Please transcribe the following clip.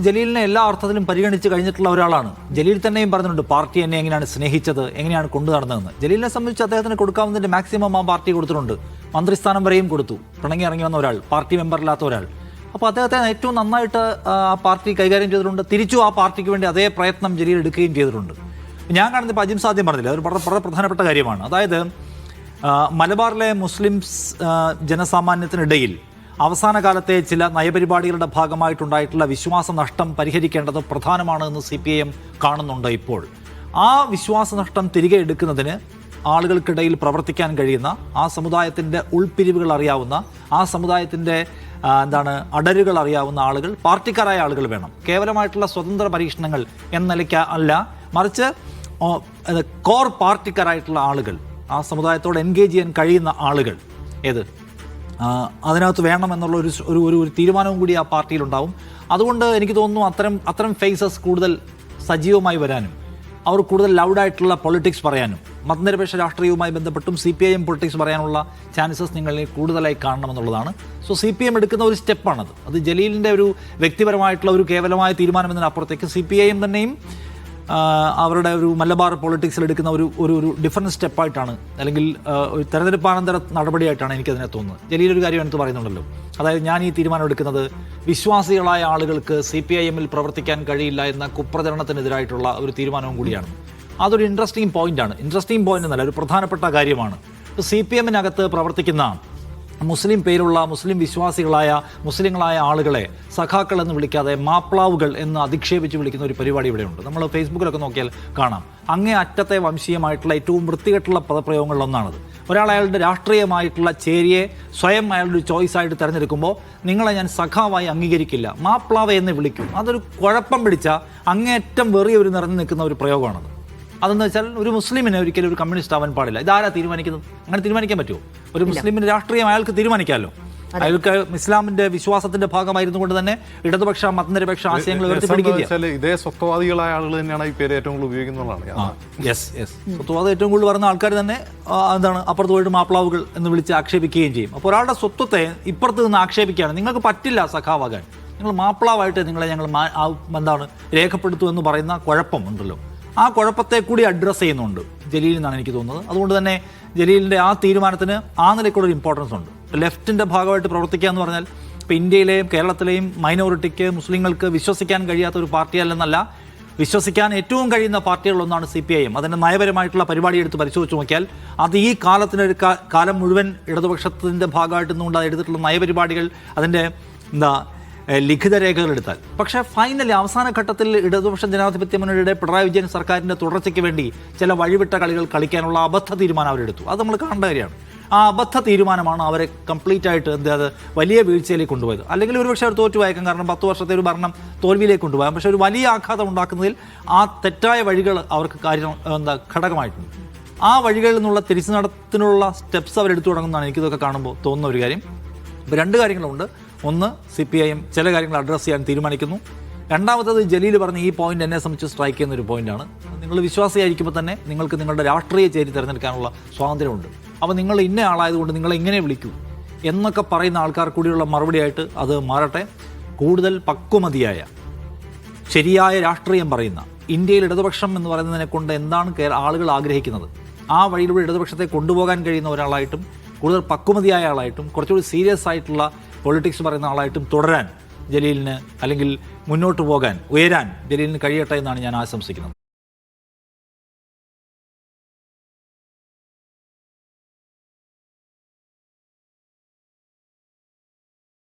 ജലീലിനെ എല്ലാ അർത്ഥത്തിലും പരിഗണിച്ച് കഴിഞ്ഞിട്ടുള്ള ഒരാളാണ്. ജലീൽ തന്നെയും പറഞ്ഞിട്ടുണ്ട് പാർട്ടി എന്നെ എങ്ങനെയാണ് സ്നേഹിച്ചത്, എങ്ങനെയാണ് കൊണ്ടു നടന്നതെന്ന്. ജലീലിനെ സംബന്ധിച്ച് അദ്ദേഹത്തിന് കൊടുക്കാവുന്നതിന്റെ മാക്സിമം ആ പാർട്ടി കൊടുത്തിട്ടുണ്ട്. മന്ത്രിസ്ഥാനം വരെയും കൊടുത്തു. പിണങ്ങി ഇറങ്ങി വന്ന ഒരാൾ, പാർട്ടി മെമ്പറില്ലാത്ത ഒരാൾ. അപ്പോൾ അദ്ദേഹത്തെ ഏറ്റവും നന്നായിട്ട് ആ പാർട്ടി കൈകാര്യം ചെയ്തിട്ടുണ്ട്. തിരിച്ചു ആ പാർട്ടിക്ക് വേണ്ടി അതേ പ്രയത്നം ജലീൽ എടുക്കുകയും ചെയ്തിട്ടുണ്ട്. ഞാൻ കാണുന്നത് ഇപ്പോൾ അജിം സാധ്യം പറഞ്ഞില്ല, അതൊരു വളരെ പ്രധാനപ്പെട്ട കാര്യമാണ്. അതായത് മലബാറിലെ മുസ്ലിംസ് ജനസാമാന്യത്തിനിടയിൽ അവസാന കാലത്തെ ചില നയപരിപാടികളുടെ ഭാഗമായിട്ടുണ്ടായിട്ടുള്ള വിശ്വാസ നഷ്ടം പരിഹരിക്കേണ്ടത് പ്രധാനമാണ് എന്ന് CPIM കാണുന്നുണ്ട്. ഇപ്പോൾ ആ വിശ്വാസനഷ്ടം തിരികെ എടുക്കുന്നതിന് ആളുകൾക്കിടയിൽ പ്രവർത്തിക്കാൻ കഴിയുന്ന, ആ സമുദായത്തിൻ്റെ ഉൾപ്പിരിവുകൾ അറിയാവുന്ന, ആ സമുദായത്തിൻ്റെ അടരുകൾ അറിയാവുന്ന ആളുകൾ, പാർട്ടിക്കാരായ ആളുകൾ വേണം. കേവലമായിട്ടുള്ള സ്വതന്ത്ര പരീക്ഷണങ്ങൾ എന്ന നിലയ്ക്ക് അല്ല, മറിച്ച് കോർ പാർട്ടിക്കാരായിട്ടുള്ള ആളുകൾ, ആ സമുദായത്തോട് എൻഗേജ് ചെയ്യാൻ കഴിയുന്ന ആളുകൾ അതിനകത്ത് വേണം എന്നുള്ള ഒരു തീരുമാനവും കൂടി ആ പാർട്ടിയിലുണ്ടാവും. അതുകൊണ്ട് എനിക്ക് തോന്നുന്നു അത്തരം ഫേസസ് കൂടുതൽ സജീവമായി വരാനും അവർ കൂടുതൽ ലൗഡായിട്ടുള്ള പൊളിറ്റിക്സ് പറയാനും മതനിരപേക്ഷ രാഷ്ട്രീയവുമായി ബന്ധപ്പെട്ടും CPIM പൊളിറ്റിക്സ് പറയാനുള്ള ചാൻസസ് നിങ്ങളിൽ കൂടുതലായി കാണണമെന്നുള്ളതാണ്. സോ CPIM എടുക്കുന്ന ഒരു സ്റ്റെപ്പാണത്. അത് ജലീലിൻ്റെ ഒരു വ്യക്തിപരമായിട്ടുള്ള ഒരു കേവലമായ തീരുമാനമെന്നതിനപ്പുറത്തേക്ക് CPIM തന്നെയും അവരുടെ ഒരു മലബാർ പൊളിറ്റിക്സിൽ എടുക്കുന്ന ഒരു ഡിഫറൻറ്റ് സ്റ്റെപ്പായിട്ടാണ്, അല്ലെങ്കിൽ ഒരു തെരഞ്ഞെടുപ്പാനന്തര നടപടിയായിട്ടാണ് എനിക്കതിനെ തോന്നുന്നത്. ജലീൽ ഒരു കാര്യം എടുത്ത് പറയുന്നുണ്ടല്ലോ, അതായത് ഞാൻ ഈ തീരുമാനം എടുക്കുന്നത് വിശ്വാസികളായ ആളുകൾക്ക് CPIM-ൽ പ്രവർത്തിക്കാൻ കഴിയില്ല എന്ന കുപ്രചരണത്തിനെതിരായിട്ടുള്ള ഒരു തീരുമാനവും കൂടിയാണ്. അതൊരു ഇൻട്രസ്റ്റിംഗ് പോയിന്റാണ്. ഇൻട്രസ്റ്റിംഗ് പോയിന്റ് എന്നല്ല, ഒരു പ്രധാനപ്പെട്ട കാര്യമാണ്. ഇപ്പോൾ CPIM-നകത്ത് പ്രവർത്തിക്കുന്ന മുസ്ലിം പേരുള്ള മുസ്ലിം വിശ്വാസികളായ മുസ്ലിങ്ങളായ ആളുകളെ സഖാക്കൾ എന്ന് വിളിക്കാതെ മാപ്ലാവുകൾ എന്ന് അധിക്ഷേപിച്ച് വിളിക്കുന്ന ഒരു പരിപാടി ഇവിടെയുണ്ട്. നമ്മൾ ഫേസ്ബുക്കിലൊക്കെ നോക്കിയാൽ കാണാം. അങ്ങേ അറ്റത്തെ വംശീയമായിട്ടുള്ള ഏറ്റവും വൃത്തികെട്ടുള്ള പദപ്രയോഗങ്ങളിലൊന്നാണത്. ഒരാൾ അയാളുടെ രാഷ്ട്രീയമായിട്ടുള്ള ചേരിയെ സ്വയം അയാളുടെ ചോയ്സായിട്ട് തിരഞ്ഞെടുക്കുമ്പോൾ നിങ്ങളെ ഞാൻ സഖാവായി അംഗീകരിക്കില്ല, മാപ്ലാവ എന്ന് വിളിക്കും. അതൊരു കുഴപ്പം പിടിച്ച അങ്ങേയറ്റം വെറിയൊരു നിറഞ്ഞു നിൽക്കുന്ന ഒരു പ്രയോഗമാണത്. അതെന്ന് വെച്ചാൽ ഒരു മുസ്ലിമിന് ഒരിക്കലും ഒരു കമ്മ്യൂണിസ്റ്റ് ആവാൻ പാടില്ല. ഇതാരാ തീരുമാനിക്കുന്നത്? അങ്ങനെ തീരുമാനിക്കാൻ പറ്റുമോ? ഒരു മുസ്ലിമിൻ്റെ രാഷ്ട്രീയം അയാൾക്ക് തീരുമാനിക്കാമല്ലോ. അയാൾക്ക് ഇസ്ലാമിന്റെ വിശ്വാസത്തിന്റെ ഭാഗമായിരുന്നു കൊണ്ട് തന്നെ ഇടതുപക്ഷ മതനിരപേക്ഷ ആശയങ്ങൾ ഉയർത്തിപ്പിടിക്കുക. ഇതേ സ്വത്വവാദികളായ ആളുകൾ തന്നെയാണ് ഈ പേര് ഏറ്റവും കൂടുതൽ ഉപയോഗിക്കുന്നതാണ്. സ്വത്വവാദം ഏറ്റവും കൂടുതൽ പറയുന്ന ആൾക്കാർ തന്നെ അപ്പുറത്ത് പോയിട്ട് മാപ്ലാവുകൾ എന്ന് വിളിച്ച് ആക്ഷേപിക്കുകയും ചെയ്യും. അപ്പോൾ ഒരാളുടെ സ്വത്വത്തെ ഇപ്പുറത്ത് നിന്ന് ആക്ഷേപിക്കുകയാണ്. നിങ്ങൾക്ക് പറ്റില്ല സഖാവാകാൻ, നിങ്ങൾ മാപ്ലാവായിട്ട് നിങ്ങളെ ഞങ്ങൾ രേഖപ്പെടുത്തു എന്ന് പറയുന്ന കുഴപ്പമുണ്ടല്ലോ. ആ കുഴപ്പത്തെ കൂടി അഡ്രസ്സ് ചെയ്യുന്നുണ്ട് ജലീൽ എന്നാണ് എനിക്ക് തോന്നുന്നത്. അതുകൊണ്ട് തന്നെ ജലീലിൻ്റെ ആ തീരുമാനത്തിന് ആ നിലയ്ക്കുള്ളൊരു ഇമ്പോർട്ടൻസ് ഉണ്ട്. ലെഫ്റ്റിൻ്റെ ഭാഗമായിട്ട് പ്രവർത്തിക്കുക എന്ന് പറഞ്ഞാൽ ഇപ്പോൾ ഇന്ത്യയിലെയും കേരളത്തിലെയും മൈനോറിറ്റിക്ക് മുസ്ലിങ്ങൾക്ക് വിശ്വസിക്കാൻ കഴിയാത്ത ഒരു പാർട്ടിയല്ലെന്നല്ല, വിശ്വസിക്കാൻ ഏറ്റവും കഴിയുന്ന പാർട്ടികളിലൊന്നാണ് CPIM. അതിൻ്റെ നയപരമായിട്ടുള്ള പരിപാടി എടുത്ത് പരിശോധിച്ച് നോക്കിയാൽ അത് ഈ കാലം മുഴുവൻ ഇടതുപക്ഷത്തിൻ്റെ ഭാഗമായിട്ട് നിന്നുകൊണ്ട് എടുത്തിട്ടുള്ള നയപരിപാടികൾ, അതിൻ്റെ ലിഖിത രേഖകൾ എടുത്താൽ. പക്ഷേ ഫൈനലി അവസാന ഘട്ടത്തിൽ ഇടതുപക്ഷ ജനാധിപത്യ മുന്നണിയുടെ പിണറായി വിജയൻ സർക്കാരിൻ്റെ തുടർച്ചയ്ക്ക് വേണ്ടി ചില വഴിവിട്ട കളികൾ കളിക്കാനുള്ള അബദ്ധ തീരുമാനം അവരെടുത്തു. അത് നമ്മൾ കാണേണ്ട കാര്യമാണ്. ആ അബദ്ധ തീരുമാനമാണ് അവരെ കംപ്ലീറ്റ് ആയിട്ട് അത് വലിയ വീഴ്ചയിലേക്ക് കൊണ്ടുപോയത്. അല്ലെങ്കിൽ ഒരുപക്ഷെ അവർ തോറ്റുപോയേക്കാം, കാരണം 10 വർഷത്തെ ഒരു ഭരണം തോൽവിയിലേക്ക് കൊണ്ടുപോകാം. പക്ഷേ ഒരു വലിയ ആഘാതം ഉണ്ടാക്കുന്നതിൽ ആ തെറ്റായ വഴികൾ അവർക്ക് ഘടകമായിട്ടുണ്ട്. ആ വഴികളിൽ നിന്നുള്ള തിരിച്ചു നടത്തിനുള്ള സ്റ്റെപ്സ് അവരെടുത്തു തുടങ്ങുന്നതാണ് എനിക്കിതൊക്കെ കാണുമ്പോൾ തോന്നുന്ന ഒരു കാര്യം. ഇപ്പോൾ 2 കാര്യങ്ങളുണ്ട്. ഒന്ന്, CPIM ചില കാര്യങ്ങൾ അഡ്രസ്സ് ചെയ്യാൻ തീരുമാനിക്കുന്നു. രണ്ടാമത്തത് ജലീൽ പറഞ്ഞ ഈ പോയിന്റ് എന്നെ സംബന്ധിച്ച് സ്ട്രൈക്ക് ചെയ്യുന്ന ഒരു പോയിന്റാണ്. നിങ്ങൾ വിശ്വാസിയായിരിക്കുമ്പോൾ തന്നെ നിങ്ങൾക്ക് നിങ്ങളുടെ രാഷ്ട്രീയ ചേരി തിരഞ്ഞെടുക്കാനുള്ള സ്വാതന്ത്ര്യമുണ്ട്. അപ്പോൾ നിങ്ങൾ ഇന്ന ആളായതുകൊണ്ട് നിങ്ങളെ ഇങ്ങനെ വിളിക്കൂ എന്നൊക്കെ പറയുന്ന ആൾക്കാർ കൂടിയുള്ള മറുപടിയായിട്ട് അത് മാറട്ടെ. കൂടുതൽ പക്വമതിയായ ശരിയായ രാഷ്ട്രീയം പറയുന്ന, ഇന്ത്യയിൽ ഇടതുപക്ഷം എന്ന് പറയുന്നതിനെ കൊണ്ട് എന്താണ് ആളുകൾ ആഗ്രഹിക്കുന്നത്, ആ വഴിയിലൂടെ ഇടതുപക്ഷത്തെ കൊണ്ടുപോകാൻ കഴിയുന്ന ഒരാളായിട്ടും കൂടുതൽ പക്വമതിയായ ആളായിട്ടും കുറച്ചുകൂടി സീരിയസ് ആയിട്ടുള്ള പൊളിറ്റിക്സ് പറയുന്ന ആളായിട്ടും തുടരാൻ ജലീലിന്, അല്ലെങ്കിൽ മുന്നോട്ട് പോകാൻ, ഉയരാൻ ജലീലിന് കഴിയട്ടെ എന്നാണ് ഞാൻ ആശംസിക്കുന്നത്.